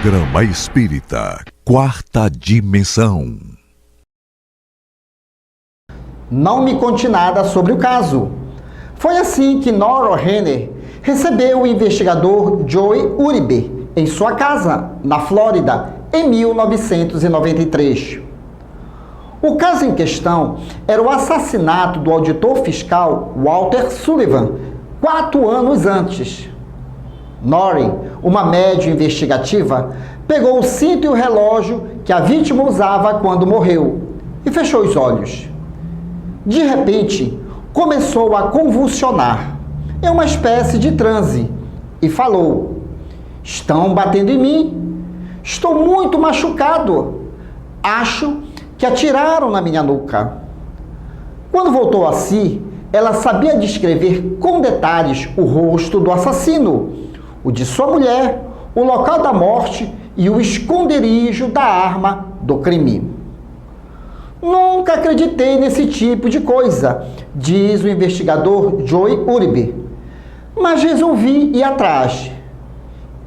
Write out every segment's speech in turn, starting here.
Programa Espírita Quarta Dimensão. Não me conte nada sobre o caso. Foi assim que Nora Renner recebeu o investigador Joe Uribe em sua casa, na Flórida, em 1993. O caso em questão era o assassinato do auditor fiscal Walter Sullivan, 4 anos antes. Noreen, uma médium investigativa, pegou o cinto e o relógio que a vítima usava quando morreu e fechou os olhos. De repente, começou a convulsionar, em uma espécie de transe, e falou: "Estão batendo em mim. Estou muito machucado. Acho que atiraram na minha nuca." Quando voltou a si, ela sabia descrever com detalhes o rosto do assassino, o de sua mulher, o local da morte e o esconderijo da arma do crime. "Nunca acreditei nesse tipo de coisa", diz o investigador Joe Uribe, "mas resolvi ir atrás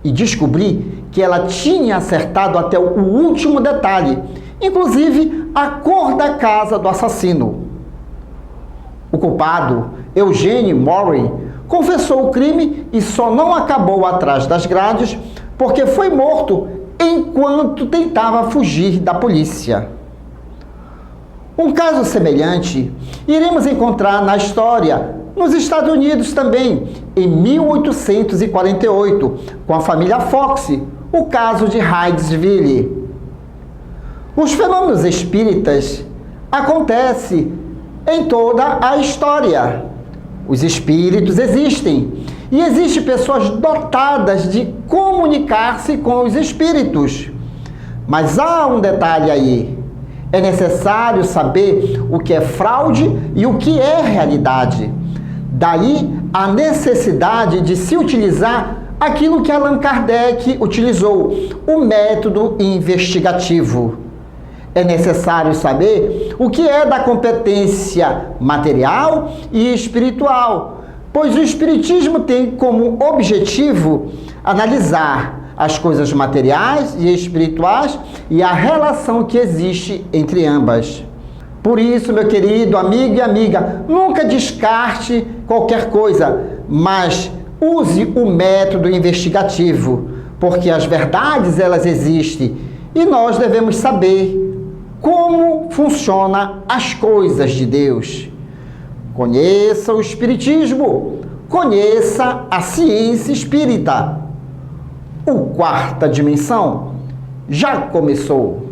e descobri que ela tinha acertado até o último detalhe, inclusive a cor da casa do assassino." O culpado, Eugene Morin, confessou o crime e só não acabou atrás das grades porque foi morto enquanto tentava fugir da polícia. Um caso semelhante iremos encontrar na história, nos Estados Unidos também, em 1848, com a família Fox, o caso de Hydesville. Os fenômenos espíritas acontecem em toda a história. Os espíritos existem e existem pessoas dotadas de comunicar-se com os espíritos. Mas há um detalhe aí. É necessário saber o que é fraude e o que é realidade. Daí a necessidade de se utilizar aquilo que Allan Kardec utilizou, o método investigativo. É necessário saber o que é da competência material e espiritual, pois o Espiritismo tem como objetivo analisar as coisas materiais e espirituais e a relação que existe entre ambas. Por isso, meu querido amigo e amiga, nunca descarte qualquer coisa, mas use o método investigativo, porque as verdades elas existem e nós devemos saber como funcionam as coisas de Deus. Conheça o Espiritismo, conheça a ciência espírita. O Quarta Dimensão já começou.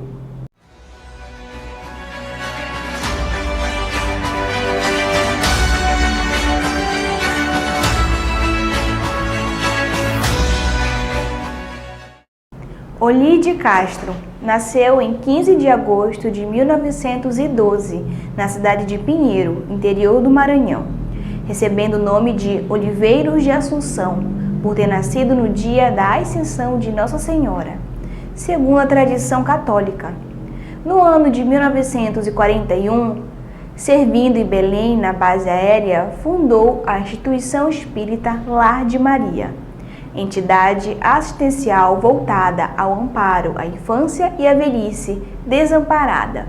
Olide Castro nasceu em 15 de agosto de 1912, na cidade de Pinheiro, interior do Maranhão, recebendo o nome de Oliveiros de Assunção, por ter nascido no dia da Ascensão de Nossa Senhora, segundo a tradição católica. No ano de 1941, servindo em Belém na base aérea, fundou a instituição espírita Lar de Maria, entidade assistencial voltada ao amparo à infância e à velhice desamparada.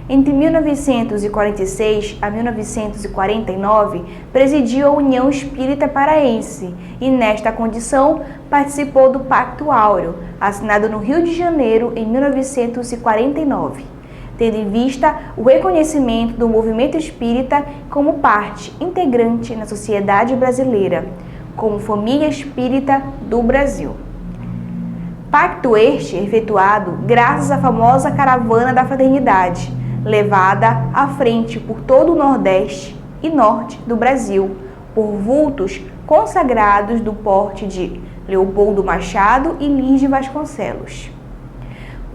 Entre 1946 a 1949, presidiu a União Espírita Paraense e, nesta condição, participou do Pacto Áureo, assinado no Rio de Janeiro em 1949, tendo em vista o reconhecimento do movimento espírita como parte integrante na sociedade brasileira, como família espírita do Brasil. Pacto este efetuado graças à famosa Caravana da Fraternidade, levada à frente por todo o Nordeste e Norte do Brasil, por vultos consagrados do porte de Leopoldo Machado e Lins de Vasconcelos.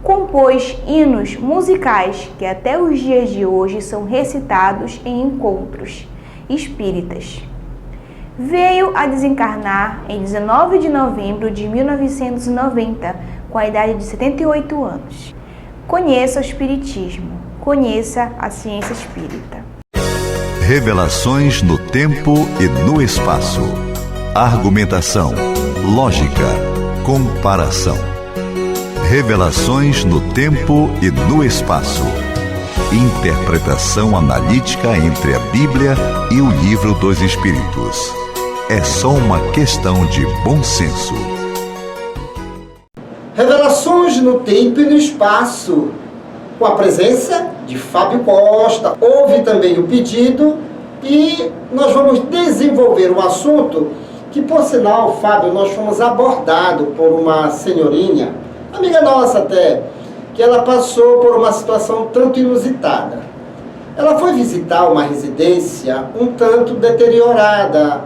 Compôs hinos musicais que até os dias de hoje são recitados em encontros espíritas. Veio a desencarnar em 19 de novembro de 1990, com a idade de 78 anos. Conheça o Espiritismo, conheça a ciência espírita. Revelações no tempo e no espaço. Argumentação, lógica, comparação. Revelações no tempo e no espaço. Interpretação analítica entre a Bíblia e o Livro dos Espíritos. É só uma questão de bom senso. Revelações no tempo e no espaço. Com a presença de Fábio Costa. Houve também o pedido e nós vamos desenvolver um assunto que, por sinal, Fábio, nós fomos abordados por uma senhorinha, amiga nossa até, que ela passou por uma situação tanto inusitada. Ela foi visitar uma residência um tanto deteriorada,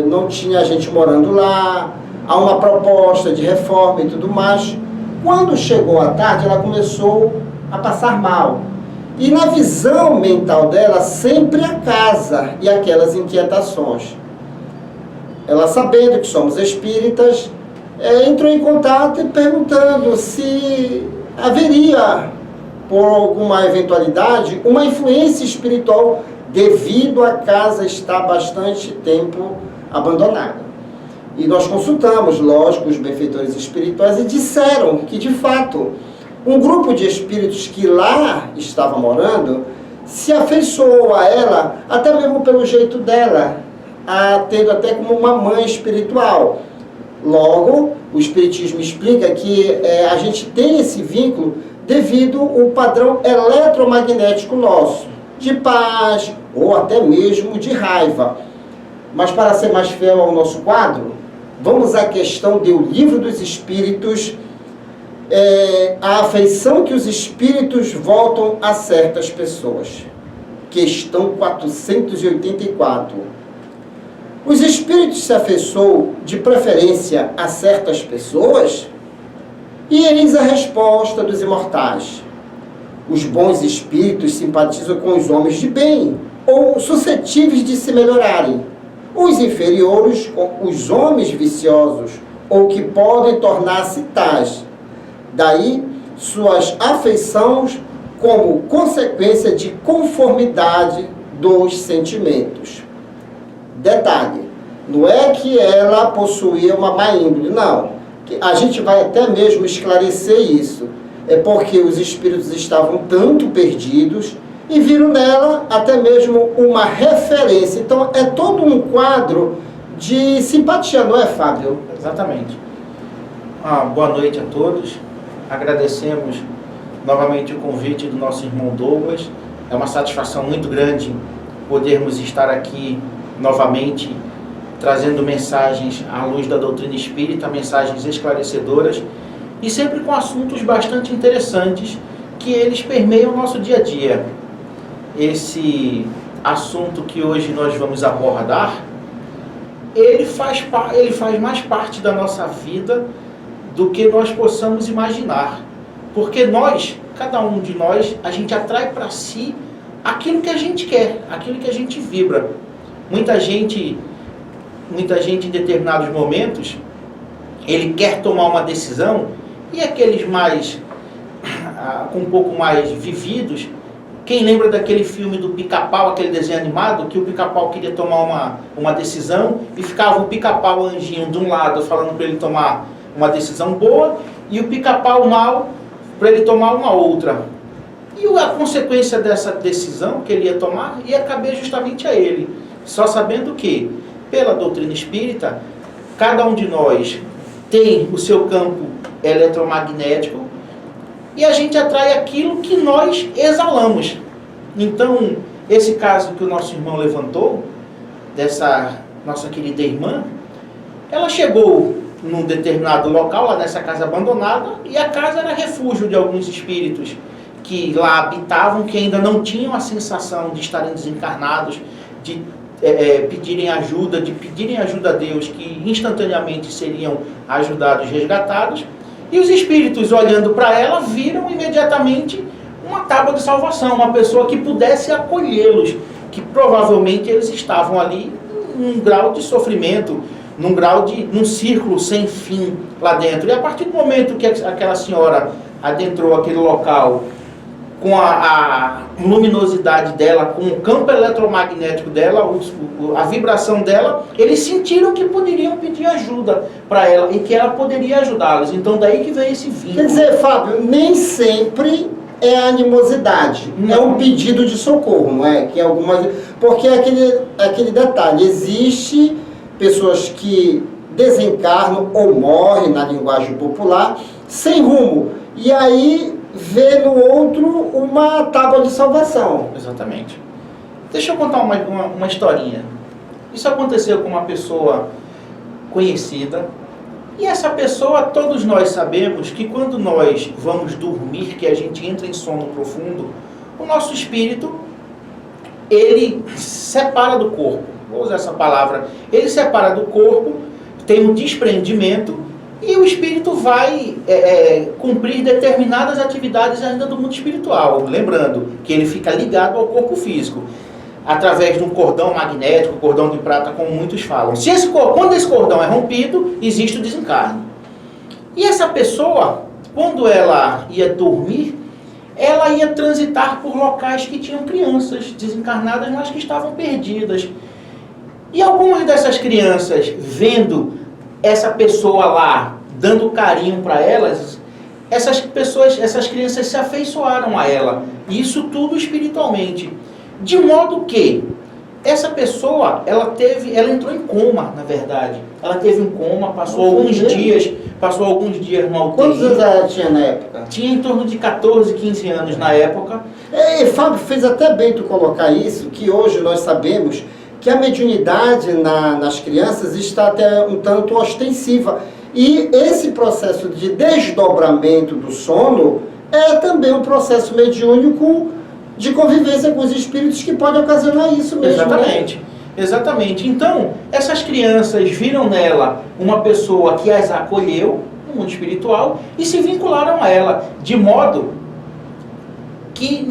não tinha gente morando lá, há uma proposta de reforma e tudo mais. Quando chegou à tarde, ela começou a passar mal. E na visão mental dela, sempre a casa e aquelas inquietações. Ela, sabendo que somos espíritas, entrou em contato e perguntando se haveria, por alguma eventualidade, uma influência espiritual devido à casa estar bastante tempo abandonada. E nós consultamos, lógico, os benfeitores espirituais e disseram que, de fato, um grupo de espíritos que lá estava morando se afeiçoou a ela, até mesmo pelo jeito dela, tendo até como uma mãe espiritual. Logo, o Espiritismo explica que a gente tem esse vínculo devido ao padrão eletromagnético nosso, de paz ou até mesmo de raiva. Mas para ser mais fiel ao nosso quadro, vamos à questão do Livro dos Espíritos, a afeição que os espíritos voltam a certas pessoas. Questão 484. Os espíritos se afeiçoam de preferência a certas pessoas? E eis a resposta dos imortais. Os bons espíritos simpatizam com os homens de bem, ou suscetíveis de se melhorarem. Os inferiores com os homens viciosos, ou que podem tornar-se tais. Daí, suas afeições como consequência de conformidade dos sentimentos. Detalhe, não é que ela possuía uma má índole, não. A gente vai até mesmo esclarecer isso. É porque os espíritos estavam tanto perdidos e viram nela até mesmo uma referência. Então, é todo um quadro de simpatia, não é, Fábio? Exatamente. Boa noite a todos. Agradecemos novamente o convite do nosso irmão Douglas. É uma satisfação muito grande podermos estar aqui novamente trazendo mensagens à luz da doutrina espírita, mensagens esclarecedoras e sempre com assuntos bastante interessantes que eles permeiam o nosso dia a dia. Esse assunto que hoje nós vamos abordar, ele faz mais parte da nossa vida do que nós possamos imaginar. Porque nós, cada um de nós, a gente atrai para si aquilo que a gente quer, aquilo que a gente vibra. Muita gente em determinados momentos, ele quer tomar uma decisão e aqueles mais, com um pouco mais vividos, quem lembra daquele filme do Pica-Pau, aquele desenho animado, que o Pica-Pau queria tomar uma decisão e ficava o Pica-Pau anjinho de um lado falando para ele tomar uma decisão boa e o Pica-Pau mal para ele tomar uma outra. E a consequência dessa decisão que ele ia tomar ia caber justamente a ele. Só sabendo que, pela doutrina espírita, cada um de nós tem o seu campo eletromagnético e a gente atrai aquilo que nós exalamos. Então, esse caso que o nosso irmão levantou, dessa nossa querida irmã, ela chegou num determinado local, lá nessa casa abandonada, e a casa era refúgio de alguns espíritos que lá habitavam, que ainda não tinham a sensação de estarem desencarnados, de pedirem ajuda a Deus, que instantaneamente seriam ajudados e resgatados. E os espíritos, olhando para ela, viram imediatamente uma tábua de salvação, uma pessoa que pudesse acolhê-los, que provavelmente eles estavam ali num grau de sofrimento, num círculo sem fim lá dentro. E a partir do momento que aquela senhora adentrou aquele local com a luminosidade dela, com o campo eletromagnético dela, a vibração dela, eles sentiram que poderiam pedir ajuda para ela e que ela poderia ajudá-los. Então daí que vem esse vínculo. Quer dizer, Fábio, nem sempre é animosidade, Não. é um pedido de socorro, não é? Que algumas, porque é aquele detalhe, existe pessoas que desencarnam ou morrem, na linguagem popular, sem rumo, e aí vê no outro uma tábua de salvação. Exatamente. Deixa eu contar uma historinha. Isso aconteceu com uma pessoa conhecida. E essa pessoa, todos nós sabemos que quando nós vamos dormir, que a gente entra em sono profundo, o nosso espírito, ele separa do corpo. Vou usar essa palavra. Ele separa do corpo, tem um desprendimento, e o espírito vai cumprir determinadas atividades ainda do mundo espiritual. Lembrando que ele fica ligado ao corpo físico, através de um cordão magnético, cordão de prata, como muitos falam. Quando esse cordão é rompido, existe o desencarne. E essa pessoa, quando ela ia dormir, ela ia transitar por locais que tinham crianças desencarnadas, mas que estavam perdidas. E algumas dessas crianças, vendo essa pessoa lá, dando carinho para elas, essas crianças se afeiçoaram a ela. E isso tudo espiritualmente. De modo que essa pessoa, ela entrou em coma, na verdade. Ela teve um coma, passou alguns dias no UTI. Quantos anos ela tinha na época? Tinha em torno de 14, 15 anos na época. Fábio, fez até bem tu colocar isso, que hoje nós sabemos que a mediunidade nas crianças está até um tanto ostensiva. E esse processo de desdobramento do sono é também um processo mediúnico de convivência com os espíritos que pode ocasionar isso mesmo. Exatamente. Né? Exatamente. Então, essas crianças viram nela uma pessoa que as acolheu no mundo espiritual e se vincularam a ela, de modo que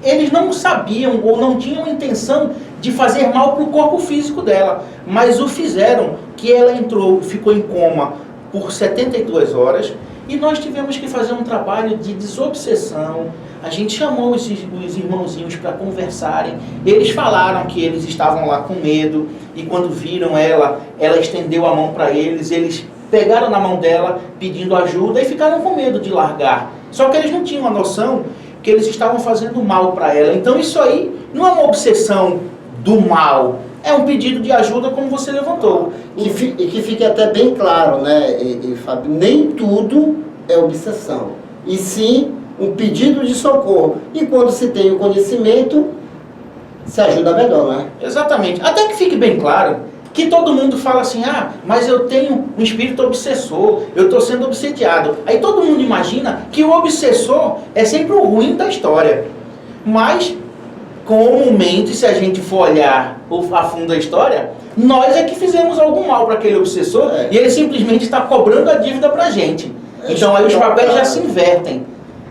eles não sabiam ou não tinham intenção de fazer mal para o corpo físico dela, mas o fizeram, que ela ficou em coma por 72 horas, e nós tivemos que fazer um trabalho de desobsessão. A gente chamou os irmãozinhos para conversarem. Eles falaram que eles estavam lá com medo, e quando viram ela estendeu a mão para eles, eles pegaram na mão dela pedindo ajuda e ficaram com medo de largar. Só que eles não tinham a noção que eles estavam fazendo mal para ela. Então isso aí não é uma obsessão do mal, é um pedido de ajuda, como você levantou. E que fique até bem claro, né, Fábio, nem tudo é obsessão, e sim um pedido de socorro. E quando se tem o conhecimento, se ajuda melhor, né? Exatamente. Até que fique bem claro que todo mundo fala assim, mas eu tenho um espírito obsessor, eu estou sendo obsediado. Aí todo mundo imagina que o obsessor é sempre o ruim da história. Mas, comumente, se a gente for olhar a fundo a história, nós é que fizemos algum mal para aquele obsessor, e ele simplesmente está cobrando a dívida para a gente. Então aí os papéis já se invertem.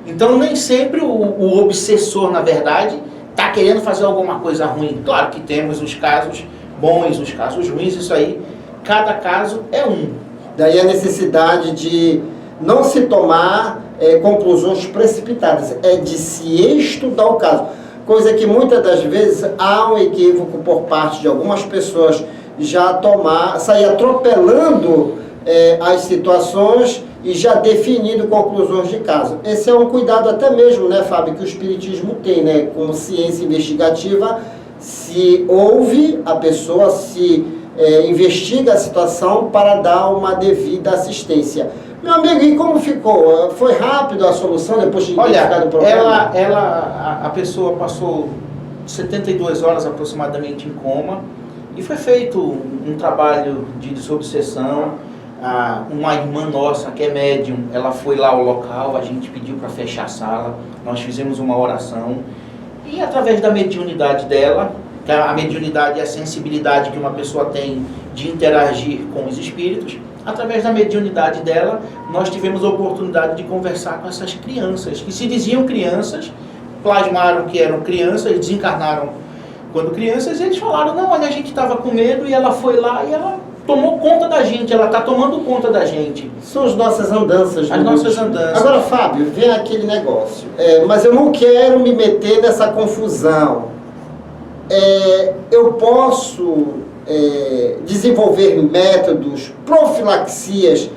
Então nem sempre o obsessor, na verdade, está querendo fazer alguma coisa ruim. Claro que temos os casos bons, os casos ruins, isso aí, cada caso é um. Daí a necessidade de não se tomar conclusões precipitadas, é de se estudar o caso. Coisa que muitas das vezes há um equívoco por parte de algumas pessoas já sair atropelando as situações e já definindo conclusões de caso. Esse é um cuidado até mesmo, né, Fábio, que o Espiritismo tem, né, como ciência investigativa. Se ouve a pessoa, se investiga a situação para dar uma devida assistência. Meu amigo, e como ficou? Foi rápido a solução depois de identificar o problema? A pessoa passou 72 horas aproximadamente em coma e foi feito um trabalho de desobsessão. Uma irmã nossa, que é médium, ela foi lá ao local, a gente pediu para fechar a sala, nós fizemos uma oração e através da mediunidade dela, que a mediunidade é a sensibilidade que uma pessoa tem de interagir com os espíritos, através da mediunidade dela, nós tivemos a oportunidade de conversar com essas crianças, que se diziam crianças, plasmaram que eram crianças, desencarnaram quando crianças, e eles falaram, não, olha, a gente estava com medo, e ela foi lá e ela tomou conta da gente, ela está tomando conta da gente. São as nossas andanças. As nossas andanças. Agora, Fábio, vem aquele negócio. Mas eu não quero me meter nessa confusão. Eu posso desenvolver métodos, profilaxias,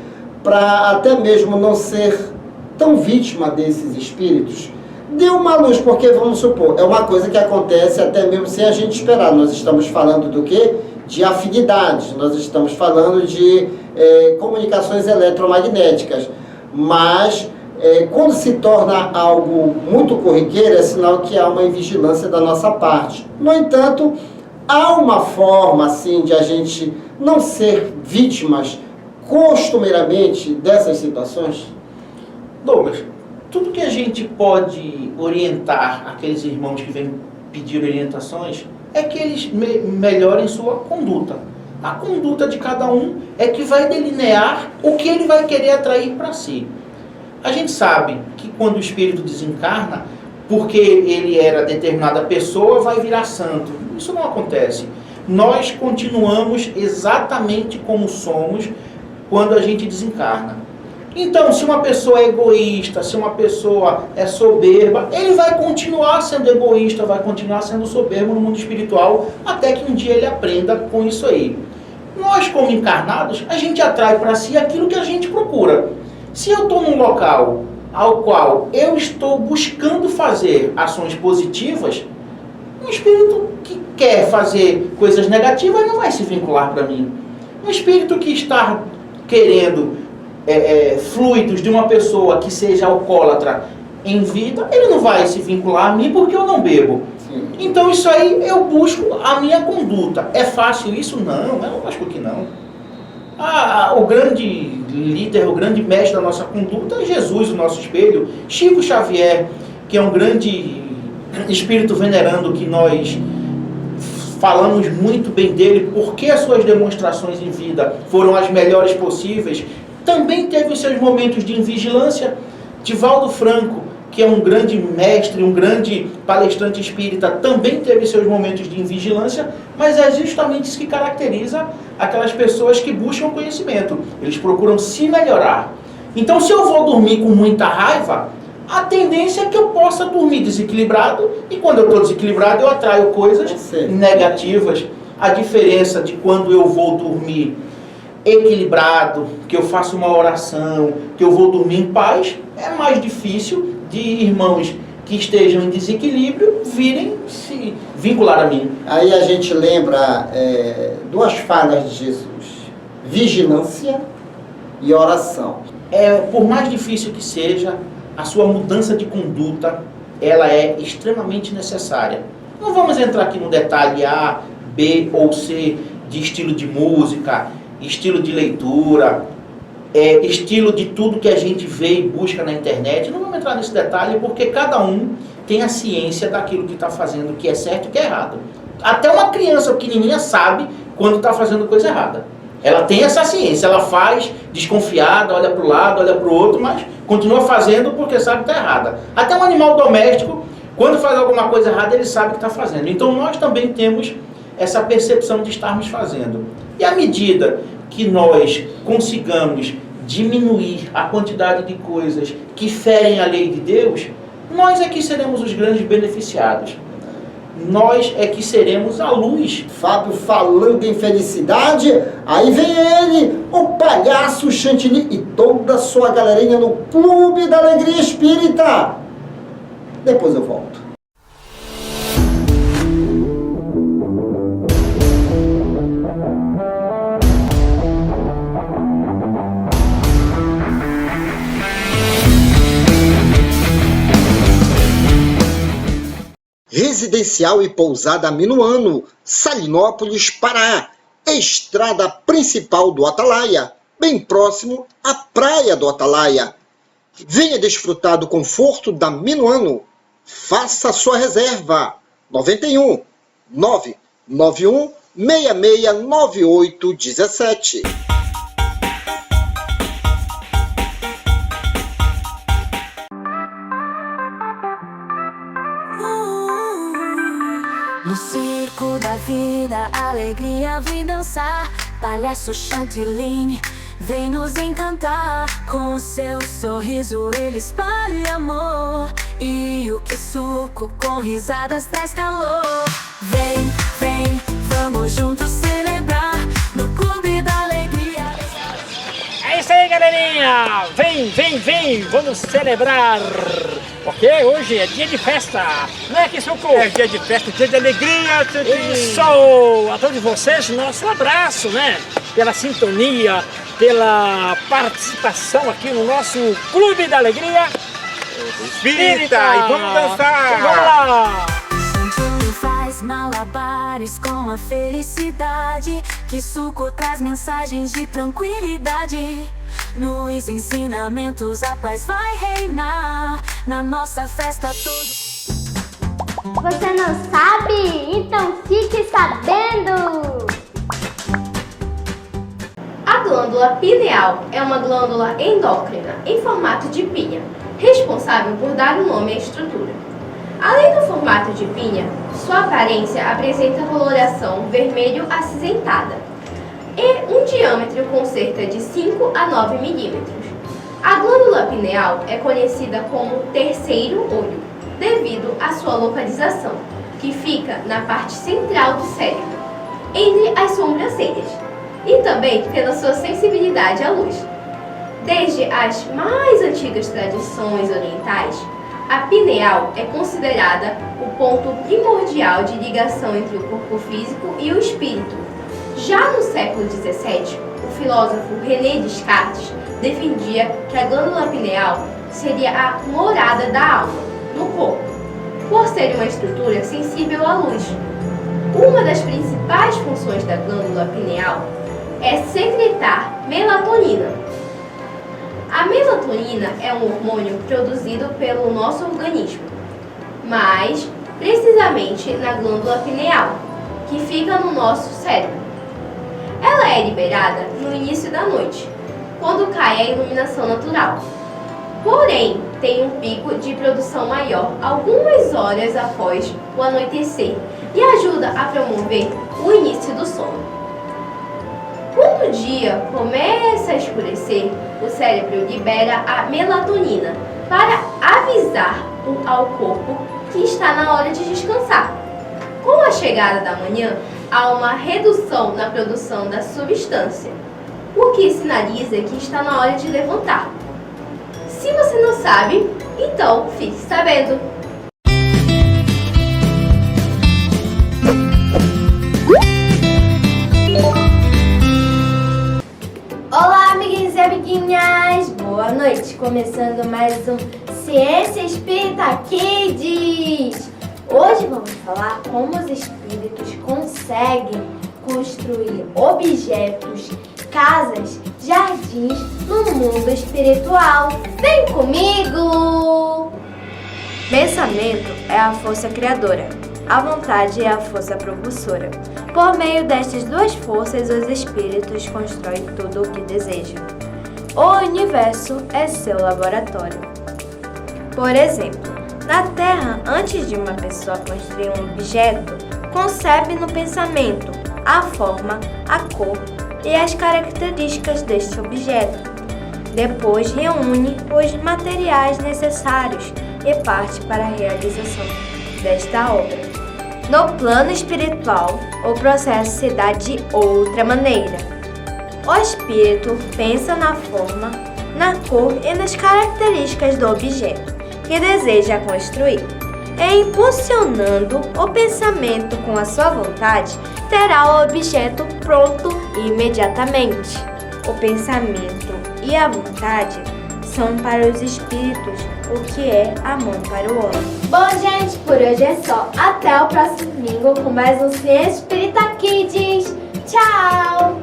para até mesmo não ser tão vítima desses espíritos? Dê uma luz, porque vamos supor, é uma coisa que acontece até mesmo sem a gente esperar. Nós estamos falando do quê? De afinidades, nós estamos falando de comunicações eletromagnéticas, mas quando se torna algo muito corriqueiro, é sinal que há uma vigilância da nossa parte. No entanto, há uma forma assim de a gente não ser vítimas costumeiramente dessas situações? Douglas, tudo que a gente pode orientar aqueles irmãos que vêm pedir orientações é que eles melhorem sua conduta. A conduta de cada um é que vai delinear o que ele vai querer atrair para si. A gente sabe que quando o espírito desencarna, porque ele era determinada pessoa, vai virar santo. Isso não acontece. Nós continuamos exatamente como somos quando a gente desencarna. Então, se uma pessoa é egoísta, se uma pessoa é soberba, ele vai continuar sendo egoísta, vai continuar sendo soberbo no mundo espiritual, até que um dia ele aprenda com isso aí. Nós, como encarnados, a gente atrai para si aquilo que a gente procura. Se eu estou num local ao qual eu estou buscando fazer ações positivas, um espírito que quer fazer coisas negativas não vai se vincular para mim. Um espírito que está querendo fluidos de uma pessoa que seja alcoólatra em vida, ele não vai se vincular a mim porque eu não bebo. Sim. Então isso aí eu busco a minha conduta. É fácil isso? Não, eu acho que não. O grande líder, o grande mestre da nossa conduta é Jesus, o nosso espelho. Chico Xavier, que é um grande espírito venerando que nós falamos muito bem dele, porque as suas demonstrações em vida foram as melhores possíveis. Também teve os seus momentos de invigilância. Divaldo Franco, que é um grande mestre, um grande palestrante espírita, também teve seus momentos de invigilância, mas é justamente isso que caracteriza aquelas pessoas que buscam conhecimento. Eles procuram se melhorar. Então, se eu vou dormir com muita raiva, a tendência é que eu possa dormir desequilibrado, e quando eu estou desequilibrado, eu atraio coisas negativas. A diferença de quando eu vou dormir equilibrado, que eu faço uma oração, que eu vou dormir em paz, é mais difícil de irmãos que estejam em desequilíbrio virem se vincular a mim. Aí a gente lembra duas falas de Jesus: vigilância e oração. Por mais difícil que seja, a sua mudança de conduta, ela é extremamente necessária. Não vamos entrar aqui no detalhe A, B ou C de estilo de música, estilo de leitura, estilo de tudo que a gente vê e busca na internet. Não vamos entrar nesse detalhe porque cada um tem a ciência daquilo que está fazendo, o que é certo e o que é errado. Até uma criança pequenininha sabe quando está fazendo coisa errada. Ela tem essa ciência, ela faz desconfiada, olha para o lado, olha para o outro, mas continua fazendo porque sabe que está errada. Até um animal doméstico, quando faz alguma coisa errada, ele sabe que está fazendo. Então nós também temos essa percepção de estarmos fazendo. E à medida que nós consigamos diminuir a quantidade de coisas que ferem a lei de Deus, nós é que seremos os grandes beneficiados. Nós é que seremos a luz. Fábio falando em felicidade, aí vem ele, o palhaço Chantilly e toda a sua galerinha no Clube da Alegria Espírita. Depois eu volto. Residencial e pousada Minuano, Salinópolis, Pará. Estrada principal do Atalaia, bem próximo à praia do Atalaia. Venha desfrutar do conforto da Minuano. Faça sua reserva. 91 991 669817. No circo da vida, a alegria vem dançar. palhaço Chantilly vem nos encantar. Com seu sorriso ele espalha amor, e o que suco com risadas traz calor. Vem, vem, vamos juntos celebrar no Clube da Alegria. É isso aí, galerinha! Vem, vem, vem! Vamos celebrar! Porque hoje é dia de festa, não é que suco? É dia de festa, dia de alegria, Isso! A todos vocês, nosso abraço, né? Pela sintonia, pela participação aqui no nosso Clube da Alegria Espírita! E vamos dançar! Então, vamos lá! Chantilly faz malabares com a felicidade, que suco traz mensagens de tranquilidade. Nos ensinamentos a paz vai reinar, na nossa festa todos. Você não sabe? Então fique sabendo! A glândula pineal é uma glândula endócrina em formato de pinha, responsável por dar o nome à estrutura. Além do formato de pinha, sua aparência apresenta coloração vermelho acinzentada e um diâmetro com cerca de 5 a 9 milímetros. A glândula pineal é conhecida como terceiro olho, devido à sua localização, que fica na parte central do cérebro, entre as sobrancelhas, e também pela sua sensibilidade à luz. Desde as mais antigas tradições orientais, a pineal é considerada o ponto primordial de ligação entre o corpo físico e o espírito. Já no século XVII, o filósofo René Descartes defendia que a glândula pineal seria a morada da alma no corpo, por ser uma estrutura sensível à luz. Uma das principais funções da glândula pineal é secretar melatonina. A melatonina é um hormônio produzido pelo nosso organismo, mais precisamente na glândula pineal, que fica no nosso cérebro. Ela é liberada no início da noite, quando cai a iluminação natural. Porém, tem um pico de produção maior algumas horas após o anoitecer e ajuda a promover o início do sono. Quando o dia começa a escurecer, o cérebro libera a melatonina para avisar ao corpo que está na hora de descansar. Com a chegada da manhã, há uma redução na produção da substância, o que sinaliza que está na hora de levantar. Se você não sabe, então fique sabendo! Olá, amiguinhos e amiguinhas! Boa noite! Começando mais um Ciência Espírita Kids! Hoje vamos falar como os espíritos conseguem construir objetos, casas, jardins no mundo espiritual. Vem comigo! Pensamento é a força criadora, a vontade é a força propulsora. Por meio destas duas forças, os espíritos constroem tudo o que desejam. O universo é seu laboratório. Por exemplo, na Terra, antes de uma pessoa construir um objeto, concebe no pensamento a forma, a cor e as características deste objeto. Depois reúne os materiais necessários e parte para a realização desta obra. No plano espiritual, o processo se dá de outra maneira. O espírito pensa na forma, na cor e nas características do objeto que deseja construir. E impulsionando o pensamento com a sua vontade, terá o objeto pronto imediatamente. O pensamento e a vontade são para os espíritos o que é a mão para o homem. Bom, gente, por hoje é só. Até o próximo domingo com mais um Ciência Espírita Kids. Tchau!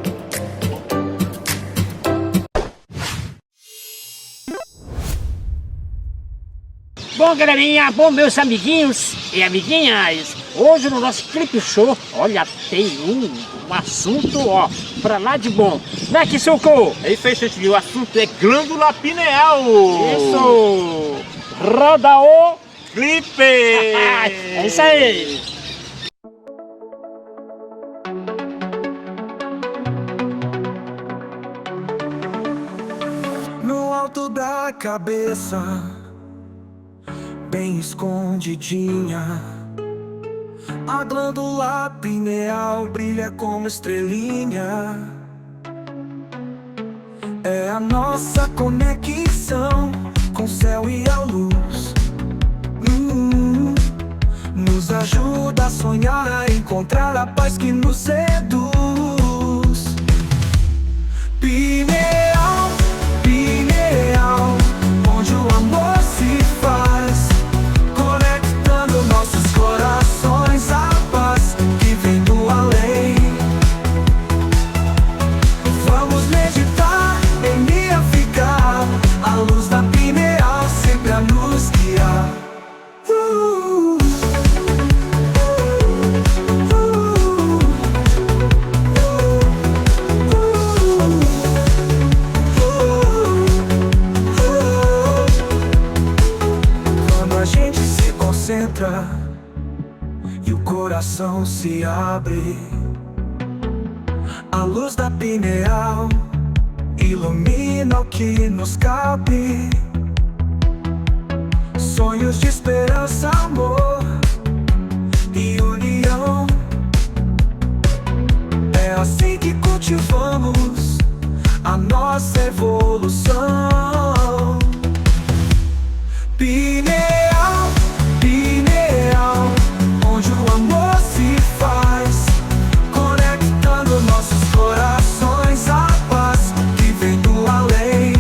Bom, galerinha, bom, meus amiguinhos e amiguinhas, hoje no nosso Clip Show, olha, tem um assunto, ó, pra lá de bom, né, que suco? É isso aí, Chantilly, o assunto é glândula pineal. Isso! Roda o Clipe! É isso aí! cabeça, bem escondidinha. A glândula pineal brilha como estrelinha. É a nossa conexão com o céu e a luz. Nos ajuda a sonhar, a encontrar a paz que nos seduz. Pineal, pineal, onde o amor se faz, conectando nossos corações à paz que vem do além. Vamos meditar, em dia ficar, a luz da pineal sempre a nos guiar. E o coração se abre, a luz da pineal ilumina o que nos cabe. Sonhos de esperança, amor e união. É assim que cultivamos a nossa evolução. Pineal, pineal, onde o amor se faz, conectando nossos corações à paz que vem do além.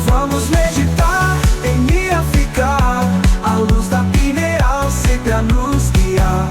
Vamos meditar, em dia ficar, a luz da pineal sempre a nos guiar.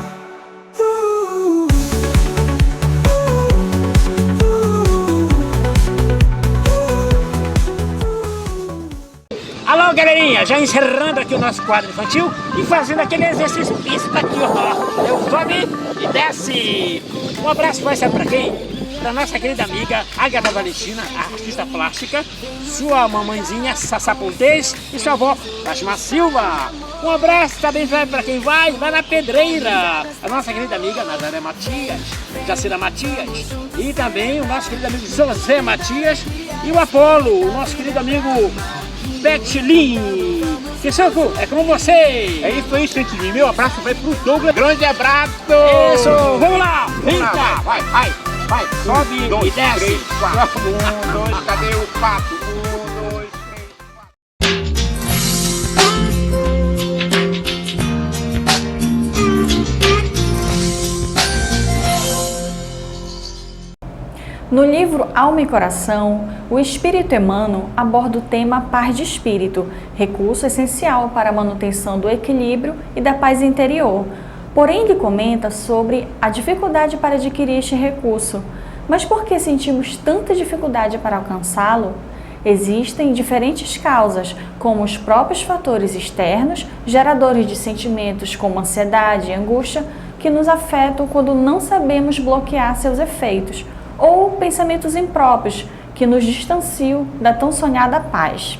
Alô, galerinha, já encerrando aqui o nosso quadro infantil e fazendo aquele exercício físico aqui, ó. Eu sobe e desce. Um abraço vai ser pra quem? Pra nossa querida amiga Agatha Valentina, artista plástica, sua mamãezinha Sassá Pontes e sua avó Fátima Silva. Um abraço também vai pra quem vai na Pedreira, a nossa querida amiga Nazaré Matias, Jacira Matias, e também o nosso querido amigo José Matias e o Apolo, o nosso querido amigo Betlin. Que soco, é com você! É isso aí, Santinho. Meu abraço vai pro Douglas. Grande abraço! Isso, vamos lá! Vem cá! Vai, sobe e desce! 3, 4. 1, 2, cadê o pato? 1, 2, 3, 4. No livro Alma e Coração, o Espírito Emmanuel aborda o tema paz de espírito, recurso essencial para a manutenção do equilíbrio e da paz interior. Porém, ele comenta sobre a dificuldade para adquirir este recurso. Mas por que sentimos tanta dificuldade para alcançá-lo? Existem diferentes causas, como os próprios fatores externos, geradores de sentimentos como ansiedade e angústia, que nos afetam quando não sabemos bloquear seus efeitos, ou pensamentos impróprios que nos distanciam da tão sonhada paz.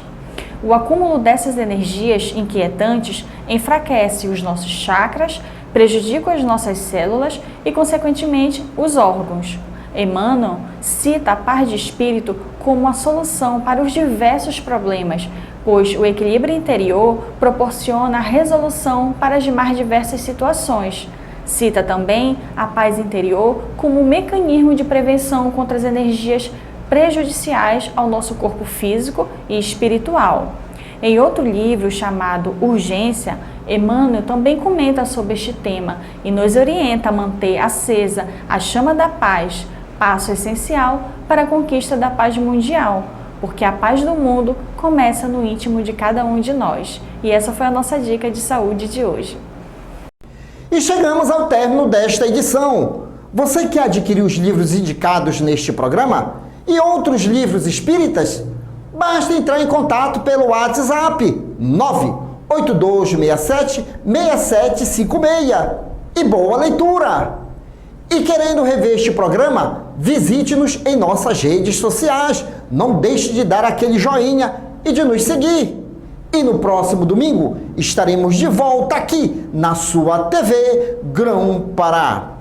O acúmulo dessas energias inquietantes enfraquece os nossos chakras, prejudica as nossas células e, consequentemente, os órgãos. Emmanuel cita a paz de espírito como a solução para os diversos problemas, pois o equilíbrio interior proporciona a resolução para as mais diversas situações. Cita também a paz interior como um mecanismo de prevenção contra as energias prejudiciais ao nosso corpo físico e espiritual. Em outro livro chamado Urgência, Emmanuel também comenta sobre este tema e nos orienta a manter acesa a chama da paz, passo essencial para a conquista da paz mundial, porque a paz do mundo começa no íntimo de cada um de nós. E essa foi a nossa dica de saúde de hoje. E chegamos ao término desta edição. Você quer adquirir os livros indicados neste programa e outros livros espíritas? Basta entrar em contato pelo WhatsApp 98267-6756. E boa leitura! E querendo rever este programa, visite-nos em nossas redes sociais. Não deixe de dar aquele joinha e de nos seguir. E no próximo domingo estaremos de volta aqui na sua TV Grão Pará.